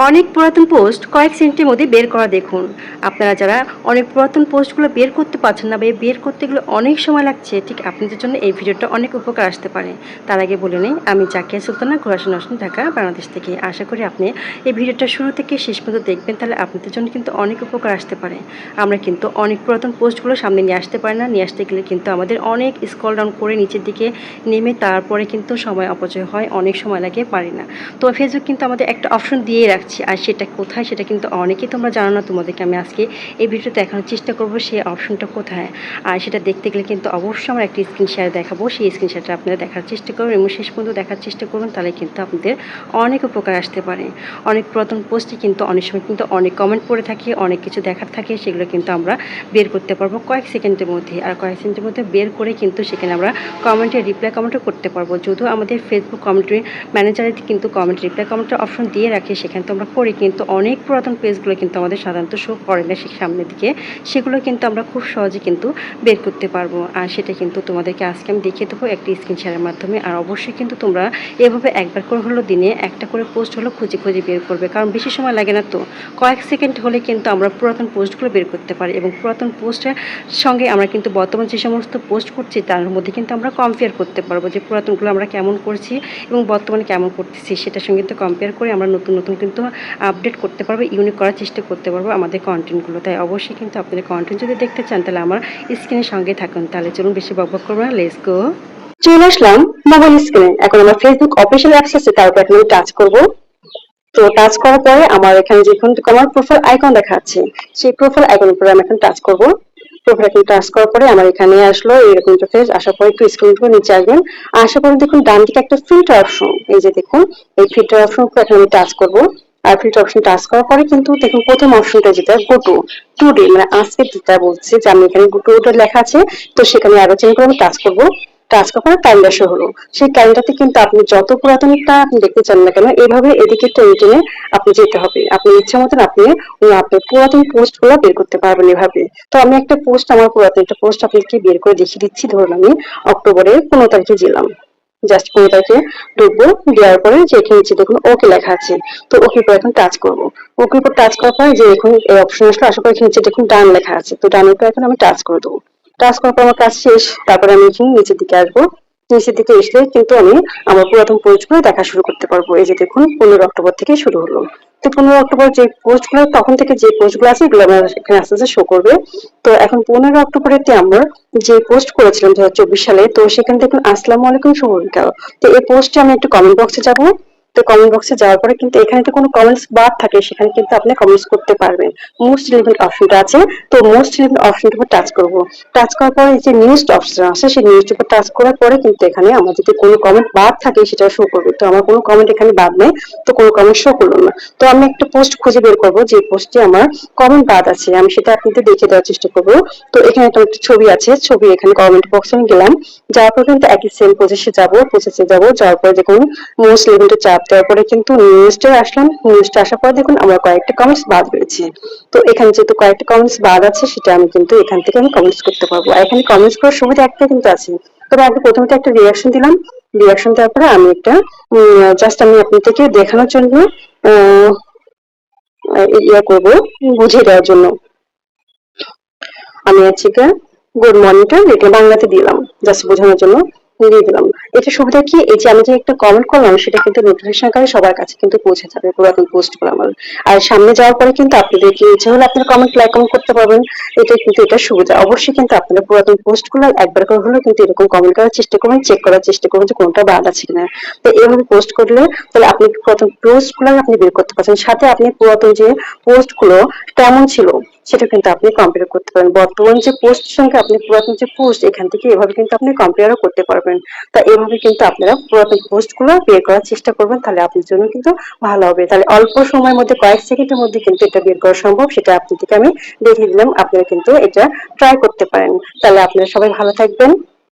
অনেক পুরাতন পোস্ট কয়েক সেকেন্ডের মধ্যে বের করা দেখুন। আপনারা যারা অনেক পুরাতন পোস্টগুলো বের করতে পারছেন না বা এই বের করতে গেলে অনেক সময় লাগছে, ঠিক আপনাদের জন্য এই ভিডিওটা অনেক উপকার আসতে পারে। তার আগে বলে নেই, আমি জাকিয়া সুলতানা, ঘোরাশন আসন, ঢাকা, বাংলাদেশ থেকে। আশা করি আপনি এই ভিডিওটা শুরু থেকে শেষ পর্যন্ত দেখবেন, তাহলে আপনাদের জন্য কিন্তু অনেক উপকার আসতে পারে। আমরা কিন্তু অনেক পুরাতন পোস্টগুলো সামনে নিয়ে আসতে পারি না, নিয়ে আসতে গেলে কিন্তু আমাদের অনেক স্ক্রল ডাউন করে নিচের দিকে নেমে তারপরে কিন্তু সময় অপচয় হয়, অনেক সময় লাগে, পারি না। তো ফেসবুক কিন্তু আমাদের একটা অপশন দিয়ে রাখছি, আর সেটা কোথায় সেটা কিন্তু অনেকেই তোমরা জানো না। তোমাদেরকে আমি আজকে এই ভিডিওতে দেখানোর চেষ্টা করবো সেই অপশনটা কোথায়। আর সেটা দেখতে গেলে কিন্তু অবশ্যই আমার একটি স্ক্রিন শেয়ার দেখাবো, সেই স্ক্রিন শেয়ারটা আপনারা দেখার চেষ্টা করবেন এবং শেষ পর্যন্ত দেখার চেষ্টা করবেন, তাহলে কিন্তু আপনাদের অনেক উপকার আসতে পারে। অনেক পুরাতন পোস্টে কিন্তু অনেক সময় কিন্তু অনেক কমেন্ট পড়ে থাকে, অনেক কিছু দেখার থাকে, সেগুলো কিন্তু আমরা বের করতে পারবো কয়েক সেকেন্ডের মধ্যে। আর কয়েক সেকেন্ডের মধ্যে বের করে কিন্তু সেখানে আমরা কমেন্টের রিপ্লাই কমেন্টও করতে পারবো। যদিও আমাদের ফেসবুক কমেন্টের ম্যানেজারে কিন্তু কমেন্ট রিপ্লাই কমেন্টের অপশন দিয়ে রাখে, সেখানে তো আমরা করি, কিন্তু অনেক পুরাতন পেজগুলো কিন্তু আমাদের সাধারণত শো করে না সামনের দিকে। সেগুলো কিন্তু আমরা খুব সহজে কিন্তু বের করতে পারবো। আর সেটা কিন্তু তোমাদেরকে আজকে আমি দেখিয়ে দেবো একটি স্ক্রিন শেয়ারের মাধ্যমে। আর অবশ্যই কিন্তু তোমরা এভাবে একবার করে হলো দিনে একটা করে পোস্ট হলো খুঁজে খুঁজে বের করবে, কারণ বেশি সময় লাগে না তো। কয়েক সেকেন্ড হলে কিন্তু আমরা পুরাতন পোস্টগুলো বের করতে পারি, এবং পুরাতন পোস্টের সঙ্গে আমরা কিন্তু বর্তমান যে সমস্ত পোস্ট করছি তার মধ্যে কিন্তু আমরা কম্পেয়ার করতে পারবো, যে পুরাতনগুলো আমরা কেমন করছি এবং বর্তমানে কেমন করতেছি সেটার সঙ্গে কিন্তু কম্পেয়ার করে আমরা নতুন নতুন কিন্তু আপডেট করতে পারবো, ইউনিক করার চেষ্টা করতে পারবো আমাদের কন্টেন্টগুলো। তাই অবশ্যই কিন্তু আপনাদের কন্টেন্ট যদি দেখতে চান, তাহলে আমার স্ক্রিনের সঙ্গে থাকুন। তাহলে চলুন বেশি বকবক করবো না, লেটস গো। চলে আসলাম মোবাইল স্ক্রিনে। এখন আমার ফেসবুক অফিসিয়াল অ্যাপস আছে, তার উপর এখন আমি টাচ করবো। তো টাচ করার পরে আমার এখানে যে আমার প্রোফাইল আইকন দেখা যাচ্ছে, সেই প্রোফাইল আইকনের উপরে আমি এখন টাচ করবো। প্রোফাইল আইকন টাচ করার পরে আমার এখানে আসলো এরকম ইন্টারফেস। আসার পরে একটু স্ক্রল করে নিচে আসবেন। আসার পরে দেখুন ডান দিকে একটা ফিল্টার অপশন, এই যে দেখুন এই ফিল্টার অপশন উপরে এখন আমি টাচ করবো। আর ফিল্টার অপশন টাচ করার পরে কিন্তু দেখুন প্রথম অপশনটা যেটা গো টু টুডে, মানে আজকে যেটা বলছে যে আমি এখানে গো টু লেখা আছে, তো সেখানে আরো চেঞ্জ করে আমি টাচ করবো। টাচ করার পরে ক্যালেন্ডার শো হলো। সেই ক্যালেন্ডারতে কিন্তু আপনি যত পুরাতনটা আপনি দেখতে চান না কেন, এভাবে এদিকে টেনে টেনে আপনি যেতে হবে। আপনি ইচ্ছা মতন আপনি আপনার পুরাতন পোস্ট গুলো বের করতে পারবেন এভাবে। তো আমি একটা পোস্ট, আমার পুরাতন একটা পোস্ট আপনাকে বের করে দেখিয়ে দিচ্ছি। ধরুন আমি অক্টোবরের 15 তারিখে দিলাম, জাস্ট 15 তারিখে ঢুকবো। দেওয়ার পরে যে এখানে নিচে দেখুন ওকে লেখা আছে, তো ওকে উপর এখন টাচ করবো। ওকে উপর টাচ করার পরে যে এখন এই অপশন আসলে, আসার পরে নিচে দেখুন ডান লেখা আছে, তো ডান উপরে এখন আমি টাচ করে দেবো। টাচ করার পর আমার কাজ শেষ। তারপরে আমি এখানে নিচের দিকে আসবো। নিচের দিকে এসলে কিন্তু আমি আমার পুরাতন পোস্ট গুলো দেখা শুরু করতে পারবো। এই যে দেখুন 15 অক্টোবর থেকে শুরু হলো। তো 15 অক্টোবর যে পোস্ট গুলো, তখন থেকে যে পোস্ট গুলো আছে এগুলো আমার এখানে আস্তে আস্তে শো করবে। তো এখন 15 অক্টোবরেতে আমরা যে পোস্ট করেছিলাম 2024 সালে, তো সেখান থেকে আসসালামু আলাইকুম শুভবিকাল। তো এই পোস্টে আমি একটু কমেন্ট বক্সে যাবো। তো কমেন্ট বক্সে যাওয়ার পরে কিন্তু এখানে তো কোনো কমেন্টস বাদ থাকে, সেখানে কিন্তু আপনি কমেন্টস করতে পারবেন। মোস্ট রিলেভেন্ট অপশনটা আছে, তো মোস্ট রিলেভেন্ট অপশনটার উপর টাচ করবো। টাচ করার পরে যে নিউজ অপশন আছে, সেই নিউজটার উপর টাচ করার পরে কিন্তু এখানে আমার যদি কোনো কমেন্ট বাদ থাকে সেটা শো করবে। তো আমার কোনো কমেন্ট এখানে বাদ নেই, তো কোনো কমেন্ট শো করলো না। তো আমি একটা পোস্ট খুঁজে বের করবো যে পোস্টে আমার কমেন্ট বাদ আছে, আমি সেটা আপনাদের দেখে দেওয়ার চেষ্টা করবো। তো এখানে একটা ছবি আছে, ছবি এখানে কমেন্ট বক্সে আমি গেলাম। যাওয়ার পর কিন্তু একই সেম প্রসেসে যাবো, যাওয়ার পরে দেখুন মোস্ট রিলেভেন্টে চাপ দেওয়ার পরে কিন্তু নিউজটা আসলাম। নিউজটা আসার পর দেখুন আমার কয়েকটা কমেন্টস বাদ রয়েছে। তো এখানে যেহেতু কয়েকটা কমেন্টস বাদ আছে, সেটা আমি কিন্তু এখান থেকে আমি কমেন্টস করতে পারবো। আর এখানে কমেন্টস করার সুবিধা একটা কিন্তু আছে। তবে আগে প্রথমে একটা রিয়াকশন দিলাম। রিয়াকশন দেওয়ার পরে আমি একটা জাস্ট আমি আপনাদেরকে দেখানোর জন্য আহ ইয়া করবো, বুঝিয়ে দেওয়ার জন্য আমি হচ্ছে গুড মর্নিংটা এটা বাংলাতে দিলাম, জাস্ট বোঝানোর জন্য দিয়ে দিলাম। এটা সুবিধা কি, এই যে আমি যে একটা কমেন্ট করলাম সেটা কিন্তু নোটিফিকেশন আকারে সবার কাছে কিন্তু পৌঁছে যাবে, পুরাতন পোস্ট গুলো আমার। আর সামনে যাওয়ার পরে কিন্তু আপনাদের কি ইচ্ছে হলে আপনারা কমেন্ট লাইক কমেন্ট করতে পারবেন। এটা কিন্তু এটা সুবিধা। অবশ্যই কিন্তু আপনারা পুরাতন পোস্ট গুলো একবার করে হলেও কিন্তু এরকম কমেন্ট করার চেষ্টা করবেন, চেক করার চেষ্টা করবেন যে কোনটা বাদ আছে কিনা। তো এইভাবে পোস্ট করলে তাহলে আপনি পুরাতন পোস্ট গুলো আপনি বের করতে পারছেন, সাথে আপনি পুরাতন যে পোস্ট গুলো কেমন ছিল সেটা কিন্তু আপনি কম্পেয়ার করতে পারেন। বর্তমান যে পোস্ট সঙ্গে আপনি পুরাতন যে পোস্ট, এখান থেকে এভাবে কিন্তু আপনি কম্পেয়ারও করতে পারবেন। তা এভাবে কিন্তু আপনারা পুরাতন পোস্ট গুলো বের করার চেষ্টা করবেন, তাহলে আপনার জন্য কিন্তু ভালো হবে। তাহলে অল্প সময়ের মধ্যে কয়েক সেকেন্ডের মধ্যে কিন্তু এটা বের করা সম্ভব, সেটা আপনাদেরকে আমি দেখিয়ে দিলাম। আপনারা কিন্তু এটা ট্রাই করতে পারেন। তাহলে আপনারা সবাই ভালো থাকবেন।